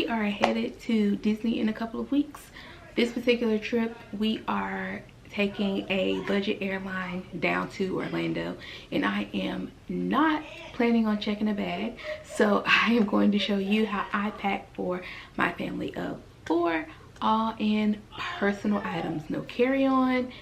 are headed to Disney in a couple of weeks. This particular trip, we are taking a budget airline down to Orlando, and I am not planning on checking a bag. So I am going to show you how I pack for my family of 4, all in personal items. No carry-on,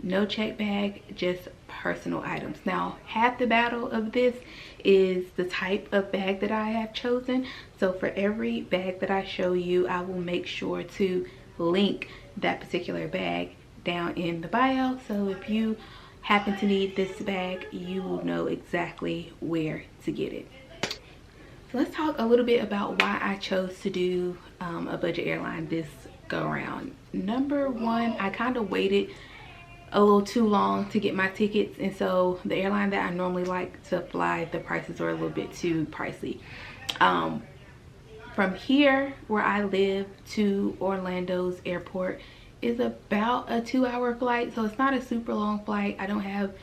no check bag, just personal items. Now, half the battle of this is the type of bag that I have chosen. So for every bag that I show you, I will make sure to link that particular bag down in the bio. So if you happen to need this bag, you will know exactly where to get it. So let's talk a little bit about why I chose to do a budget airline this go around. Number one, I kind of waited a little too long to get my tickets, and so the airline that I normally like to fly, the prices are a little bit too pricey. From here where I live to Orlando's airport is about a 2-hour flight, so it's not a super long flight. I don't have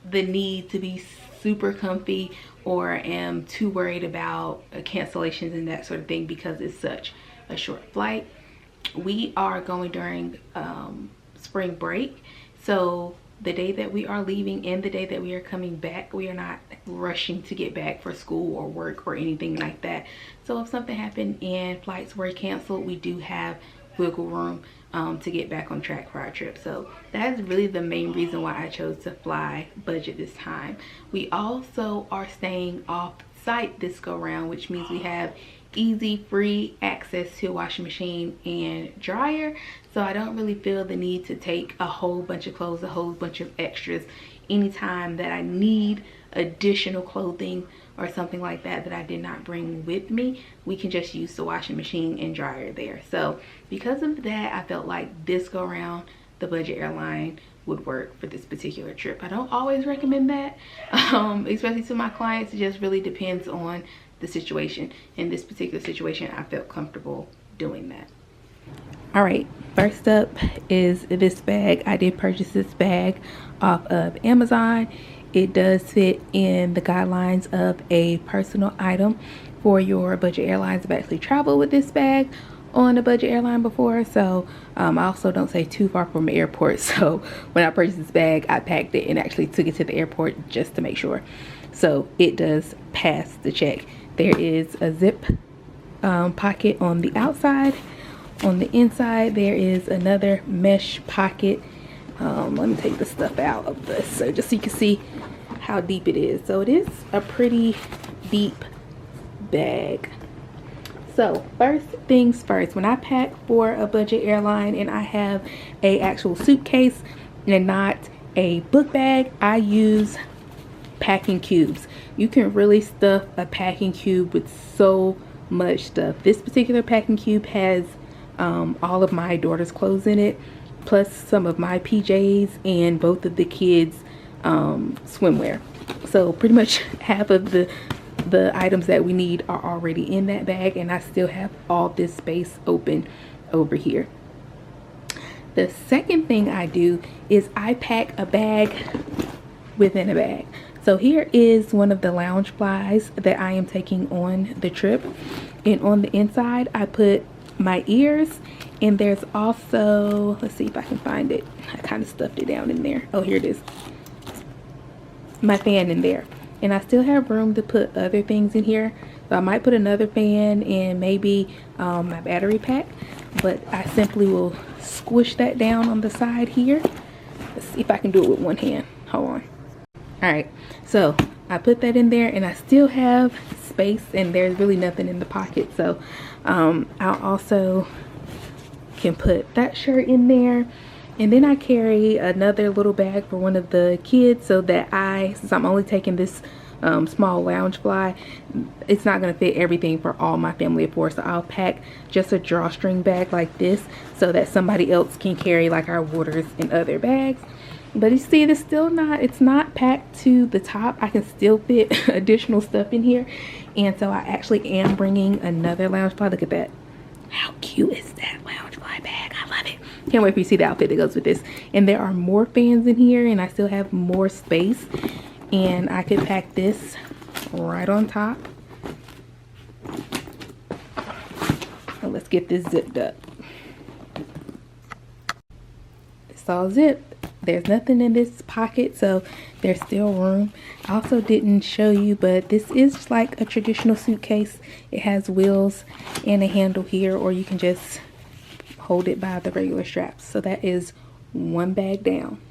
the need to be super comfy or am too worried about cancellations and that sort of thing because it's such a short flight. We are going during spring break, so the day that we are leaving and the day that we are coming back, we are not rushing to get back for school or work or anything like that. So if something happened and flights were canceled, we do have wiggle room to get back on track for our trip. So that is really the main reason why I chose to fly budget this time. We also are staying off site this go round, which means we have easy free access to a washing machine and dryer. So I don't really feel the need to take a whole bunch of clothes, a whole bunch of extras anytime that I need additional clothing or something like that that I did not bring with me. We can just use the washing machine and dryer there. So because of that, I felt like this go around the budget airline would work for this particular trip. I don't always recommend that, especially to my clients. It just really depends on the situation. In this particular situation, I felt comfortable doing that. All right, first up is this bag. I did purchase this bag off of Amazon. It does fit in the guidelines of a personal item for your budget airlines. I've actually traveled with this bag on a budget airline before, so I also don't stay too far from the airport. So when I purchased this bag, I packed it and actually took it to the airport just to make sure. So it does pass the check. There is a zip pocket on the outside. On the inside, there is another mesh pocket. Let me take the stuff out of this so just so you can see how deep it is. So it is a pretty deep bag. So first things first, when I pack for a budget airline and I have a actual suitcase and not a book bag, I use packing cubes. You can really stuff a packing cube with so much stuff. This particular packing cube has all of my daughter's clothes in it, plus some of my PJs and both of the kids swimwear. So pretty much half of the items that we need are already in that bag, and I still have all this space open over here. The second thing I do is I pack a bag within a bag. So here is one of the lounge flies that I am taking on the trip, and on the inside I put my ears, and there's also, let's see if I can find it, I kind of stuffed it down in there. Oh, here it is, my fan in there. And I still have room to put other things in here, so I might put another fan and maybe my battery pack, but I simply will squish that down on the side here. Let's see if I can do it with one hand. Hold on. All right, so I put that in there and I still have space, and there's really nothing in the pocket. So I'll also can put that shirt in there, and then I carry another little bag for one of the kids, so that since I'm only taking this small lounge fly, it's not going to fit everything for all my family of 4. So I'll pack just a drawstring bag like this so that somebody else can carry like our waters and other bags. But you see, it's not packed to the top. I can still fit additional stuff in here, and so I actually am bringing another lounge fly. Look at that. How cute is that lounge fly bag? I love it. Can't wait for you to see the outfit that goes with this. And there are more fans in here, and I still have more space, and I could pack this right on top So let's get this zipped up. It's all zipped. There's nothing in this pocket, so there's still room. I also didn't show you, but this is like a traditional suitcase. It has wheels and a handle here, or you can just hold it by the regular straps. So that is one bag down.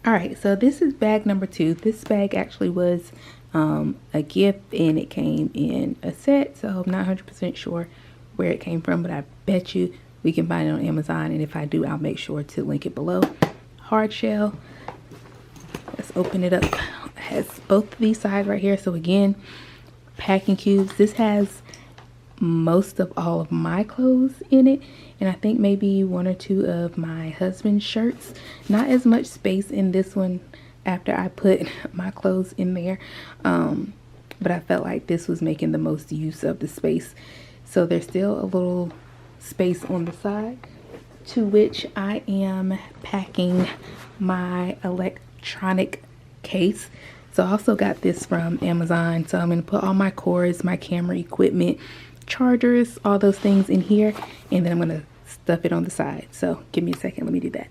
All right, so this is bag number 2. This bag actually was a gift, and it came in a set, so I'm not 100% sure where it came from, but I bet you we can find it on Amazon, and if I do, I'll make sure to link it below. Hard shell. Let's open it up. It has both of these sides right here. So again, packing cubes. This has most of all of my clothes in it, and I think maybe 1 or 2 of my husband's shirts. Not as much space in this one after I put my clothes in there, but I felt like this was making the most use of the space. So there's still a little space on the side, to which I am packing my electronic case. So I also got this from Amazon. So I'm going to put all my cords, my camera equipment, chargers, all those things in here, and then I'm going to stuff it on the side. So give me a second, let me do that.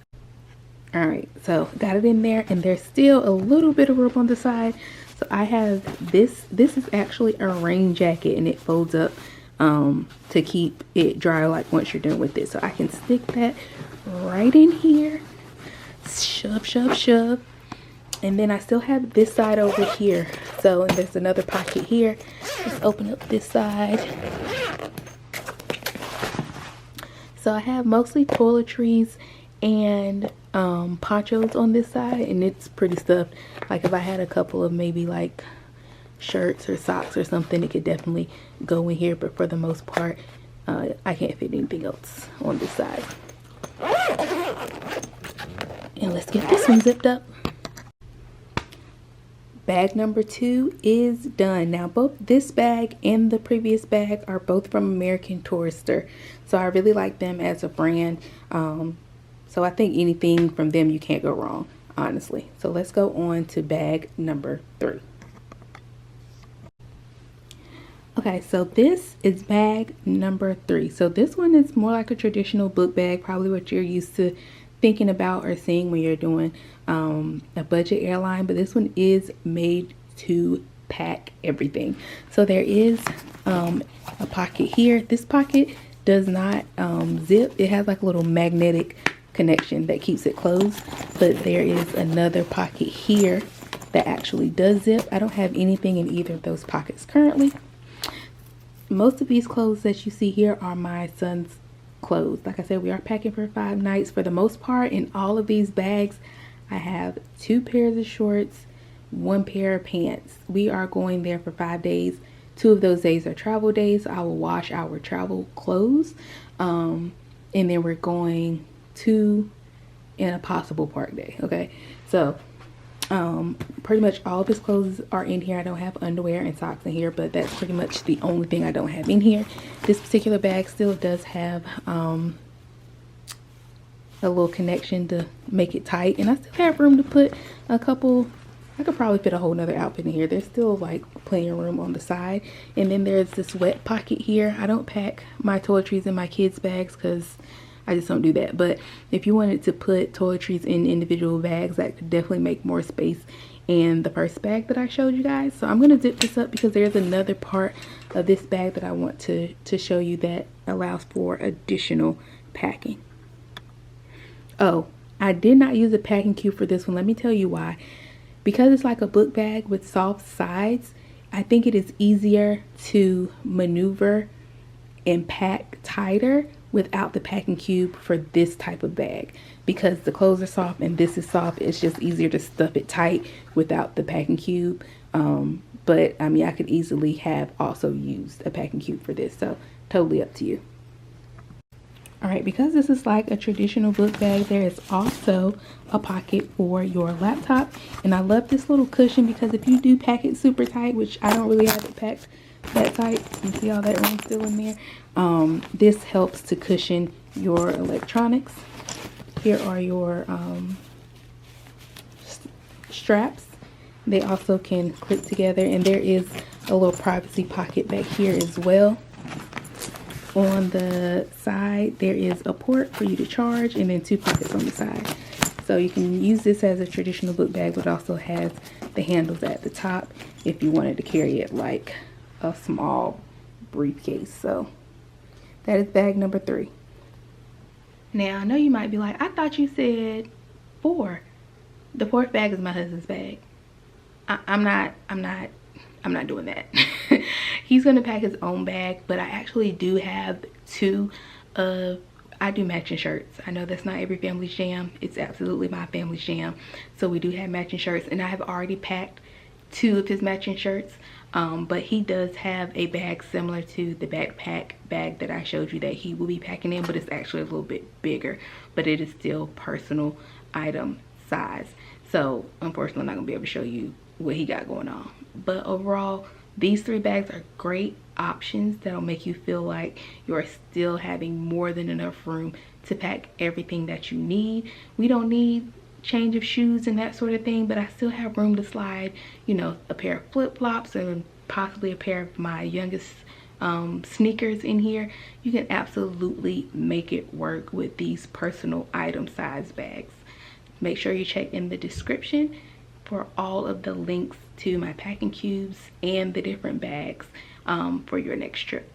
All right, so got it in there, and there's still a little bit of room on the side. So I have this is actually a rain jacket, and it folds up to keep it dry like once you're done with it. So I can stick that right in here, shove, shove, shove. And then I still have this side over here. So there's another pocket here. Let's open up this side. So I have mostly toiletries and ponchos on this side, and it's pretty stuffed. Like if I had a couple of maybe like shirts or socks or something, it could definitely go in here, but for the most part I can't fit anything else on this side. And let's get this one zipped up. Bag number 2 is done. Now both this bag and the previous bag are both from American Tourister, so I really like them as a brand. So I think anything from them you can't go wrong, honestly. So let's go on to bag number 3. Okay, so this is bag number 3. So this one is more like a traditional book bag, probably what you're used to thinking about or seeing when you're doing a budget airline, but this one is made to pack everything. So there is a pocket here. This pocket does not zip. It has like a little magnetic connection that keeps it closed, but there is another pocket here that actually does zip. I don't have anything in either of those pockets currently. Most of these clothes that you see here are my son's clothes. Like I said, we are packing for 5 nights for the most part. In all of these bags, I have 2 pairs of shorts, 1 pair of pants. We are going there for 5 days. 2 of those days are travel days. I will wash our travel clothes. And then we're going to in a possible park day. Okay, so pretty much all of his clothes are in here. I don't have underwear and socks in here, but that's pretty much the only thing I don't have in here. This particular bag still does have a little connection to make it tight, and I still have room to put a couple. I could probably fit a whole nother outfit in here. There's still like plenty of room on the side. And then there's this wet pocket here. I don't pack my toiletries in my kids' bags because I just don't do that. But if you wanted to put toiletries in individual bags, that could definitely make more space in the first bag that I showed you guys. So I'm going to zip this up because there's another part of this bag that I want to show you that allows for additional packing. Oh, I did not use a packing cube for this one. Let me tell you why. Because it's like a book bag with soft sides, I think it is easier to maneuver and pack tighter without the packing cube for this type of bag. Because the clothes are soft and this is soft, it's just easier to stuff it tight without the packing cube. But I mean, I could easily have also used a packing cube for this, so totally up to you. All right, because this is like a traditional book bag, there is also a pocket for your laptop. And I love this little cushion because if you do pack it super tight, which I don't really have it packed that tight, you see all that room still in there, this helps to cushion your electronics. Here are your straps. They also can clip together, and there is a little privacy pocket back here as well. On the side, there is a port for you to charge, and then 2 pockets on the side. So you can use this as a traditional book bag, but also has the handles at the top if you wanted to carry it like a small briefcase. So that is bag number 3. Now I know you might be like, I thought you said 4. The 4th bag is my husband's bag. I'm not doing that. He's gonna pack his own bag, but I actually do have 2 of, I do matching shirts. I know that's not every family's jam. It's absolutely my family's jam. So we do have matching shirts, and I have already packed 2 of his matching shirts. But he does have a bag similar to the backpack bag that I showed you that he will be packing in, but it's actually a little bit bigger, but it is still personal item size. So unfortunately, I'm not gonna be able to show you what he got going on. But overall, these 3 bags are great options that'll make you feel like you're still having more than enough room to pack everything that you need. We don't need change of shoes and that sort of thing, but I still have room to slide, you know, a pair of flip-flops and possibly a pair of my youngest sneakers in here. You can absolutely make it work with these personal item size bags. Make sure you check in the description for all of the links to my packing cubes and the different bags for your next trip.